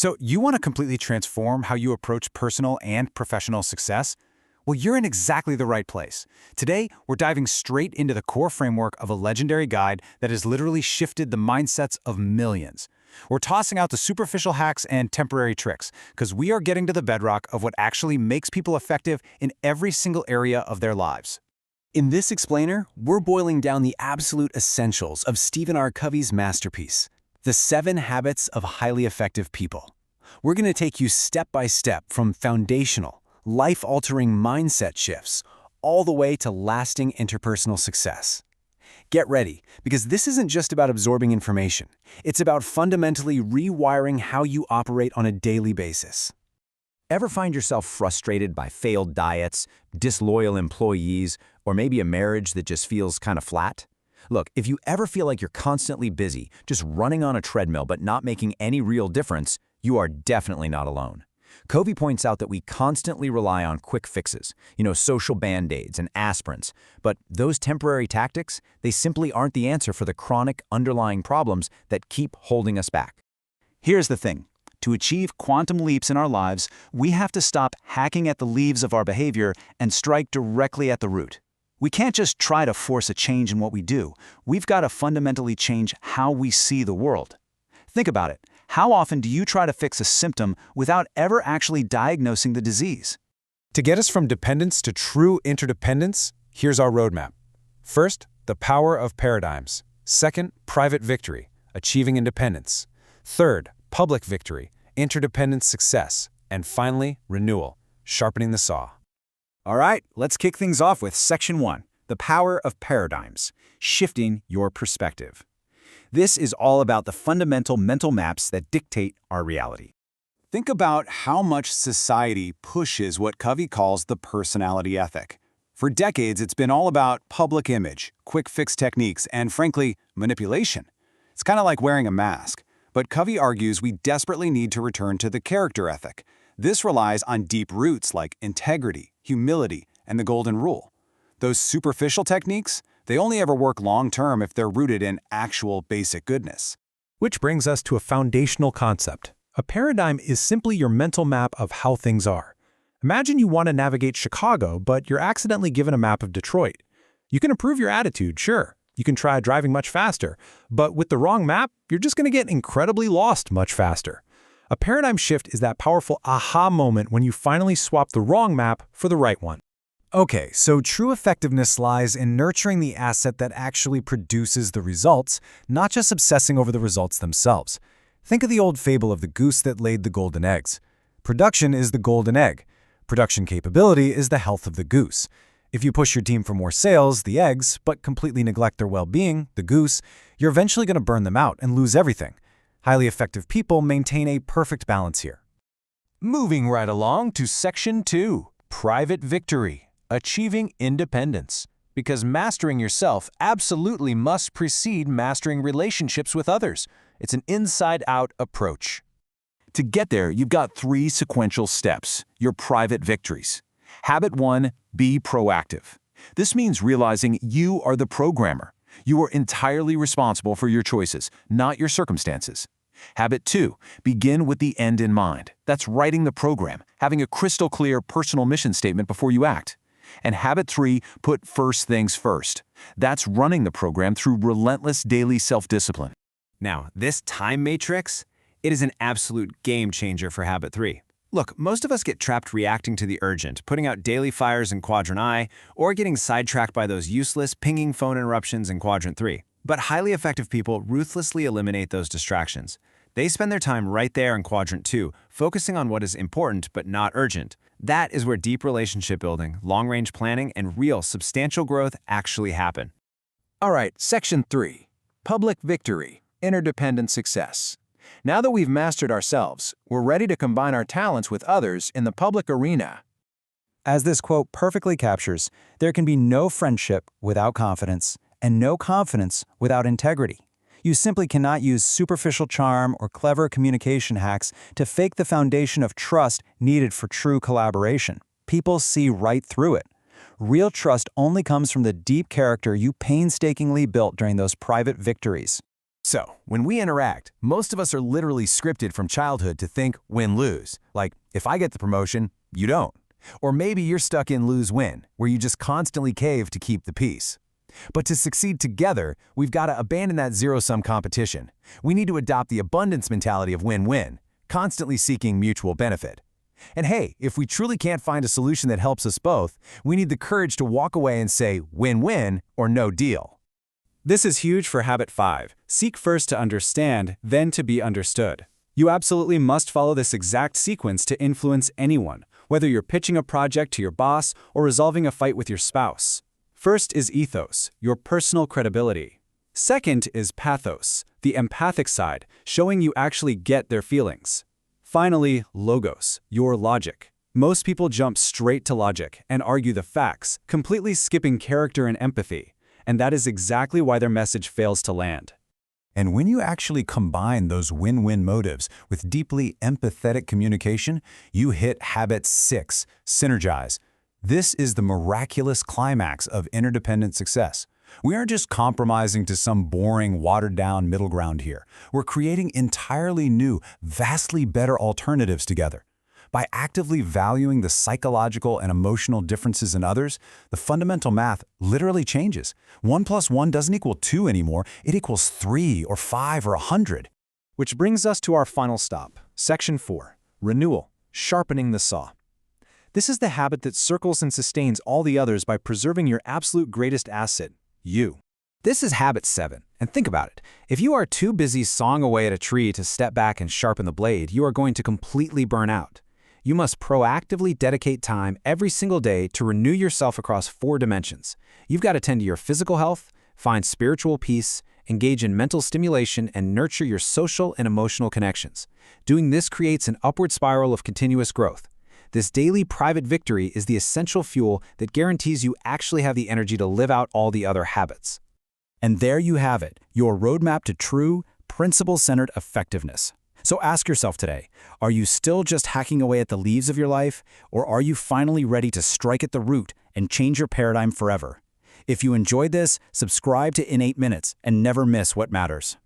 So you want to completely transform how you approach personal and professional success? Well, you're in exactly the right place. Today, we're diving straight into the core framework of a legendary guide that has literally shifted the mindsets of millions. We're tossing out the superficial hacks and temporary tricks, because we are getting to the bedrock of what actually makes people effective in every single area of their lives. In this explainer, we're boiling down the absolute essentials of Stephen R. Covey's masterpiece, The 7 Habits of Highly Effective People. We're going to take you step by step from foundational, life-altering mindset shifts all the way to lasting interpersonal success. Get ready, because this isn't just about absorbing information. It's about fundamentally rewiring how you operate on a daily basis. Ever find yourself frustrated by failed diets, disloyal employees, or maybe a marriage that just feels kind of flat? Look, if you ever feel like you're constantly busy, just running on a treadmill but not making any real difference, you are definitely not alone. Covey points out that we constantly rely on quick fixes, social band-aids and aspirins, but those temporary tactics, they simply aren't the answer for the chronic underlying problems that keep holding us back. Here's the thing. To achieve quantum leaps in our lives, we have to stop hacking at the leaves of our behavior and strike directly at the root. We can't just try to force a change in what we do. We've got to fundamentally change how we see the world. Think about it. How often do you try to fix a symptom without ever actually diagnosing the disease? To get us from dependence to true interdependence, here's our roadmap. First, the power of paradigms. Second, private victory, achieving independence. Third, public victory, interdependent success. And finally, renewal, sharpening the saw. All right, let's kick things off with Section 1, the power of paradigms, shifting your perspective. This is all about the fundamental mental maps that dictate our reality. Think about how much society pushes what Covey calls the personality ethic. For decades, it's been all about public image, quick fix techniques, and frankly, manipulation. It's kind of like wearing a mask. But Covey argues we desperately need to return to the character ethic. This relies on deep roots like integrity, humility, and the golden rule. Those superficial techniques, they only ever work long-term if they're rooted in actual basic goodness. Which brings us to a foundational concept. A paradigm is simply your mental map of how things are. Imagine you want to navigate Chicago, but you're accidentally given a map of Detroit. You can improve your attitude, sure. You can try driving much faster, but with the wrong map, you're just going to get incredibly lost much faster. A paradigm shift is that powerful aha moment when you finally swap the wrong map for the right one. Okay, so true effectiveness lies in nurturing the asset that actually produces the results, not just obsessing over the results themselves. Think of the old fable of the goose that laid the golden eggs. Production is the golden egg. Production capability is the health of the goose. If you push your team for more sales, the eggs, but completely neglect their well-being, the goose, you're eventually going to burn them out and lose everything. Highly effective people maintain a perfect balance here. Moving right along to Section 2, Private Victory, Achieving Independence. Because mastering yourself absolutely must precede mastering relationships with others. It's an inside-out approach. To get there, you've got 3 sequential steps, your private victories. Habit 1, be proactive. This means realizing you are the programmer. You are entirely responsible for your choices, not your circumstances. Habit 2, begin with the end in mind. That's writing the program, having a crystal clear personal mission statement before you act. And habit 3, put first things first. That's running the program through relentless daily self-discipline. Now, this time matrix, it is an absolute game changer for habit 3. Look, most of us get trapped reacting to the urgent, putting out daily fires in quadrant I, or getting sidetracked by those useless pinging phone interruptions in quadrant 3. But highly effective people ruthlessly eliminate those distractions. They spend their time right there in quadrant 2, focusing on what is important but not urgent. That is where deep relationship building, long-range planning, and real substantial growth actually happen. All right, Section 3, Public Victory, Interdependent Success. Now that we've mastered ourselves, we're ready to combine our talents with others in the public arena. As this quote perfectly captures, there can be no friendship without confidence, and no confidence without integrity. You simply cannot use superficial charm or clever communication hacks to fake the foundation of trust needed for true collaboration. People see right through it. Real trust only comes from the deep character you painstakingly built during those private victories. So, when we interact, most of us are literally scripted from childhood to think win-lose. Like, if I get the promotion, you don't. Or maybe you're stuck in lose-win, where you just constantly cave to keep the peace. But to succeed together, we've got to abandon that zero-sum competition. We need to adopt the abundance mentality of win-win, constantly seeking mutual benefit. And hey, if we truly can't find a solution that helps us both, we need the courage to walk away and say win-win or no deal. This is huge for habit 5. Seek first to understand, then to be understood. You absolutely must follow this exact sequence to influence anyone, whether you're pitching a project to your boss or resolving a fight with your spouse. First is ethos, your personal credibility. Second is pathos, the empathic side, showing you actually get their feelings. Finally, logos, your logic. Most people jump straight to logic and argue the facts, completely skipping character and empathy. And that is exactly why their message fails to land. And when you actually combine those win-win motives with deeply empathetic communication, you hit habit 6, synergize. This is the miraculous climax of interdependent success. We aren't just compromising to some boring, watered-down middle ground here. We're creating entirely new, vastly better alternatives together. By actively valuing the psychological and emotional differences in others, the fundamental math literally changes. 1 + 1 doesn't equal 2 anymore, it equals 3 or 5 or 100. Which brings us to our final stop, Section 4, Renewal, Sharpening the Saw. This is the habit that circles and sustains all the others by preserving your absolute greatest asset, you. This is habit 7, and think about it. If you are too busy sawing away at a tree to step back and sharpen the blade, you are going to completely burn out. You must proactively dedicate time every single day to renew yourself across 4 dimensions. You've got to tend to your physical health, find spiritual peace, engage in mental stimulation, and nurture your social and emotional connections. Doing this creates an upward spiral of continuous growth. This daily private victory is the essential fuel that guarantees you actually have the energy to live out all the other habits. And there you have it, your roadmap to true, principle-centered effectiveness. So ask yourself today, are you still just hacking away at the leaves of your life, or are you finally ready to strike at the root and change your paradigm forever? If you enjoyed this, subscribe to In 8 Minutes and never miss what matters.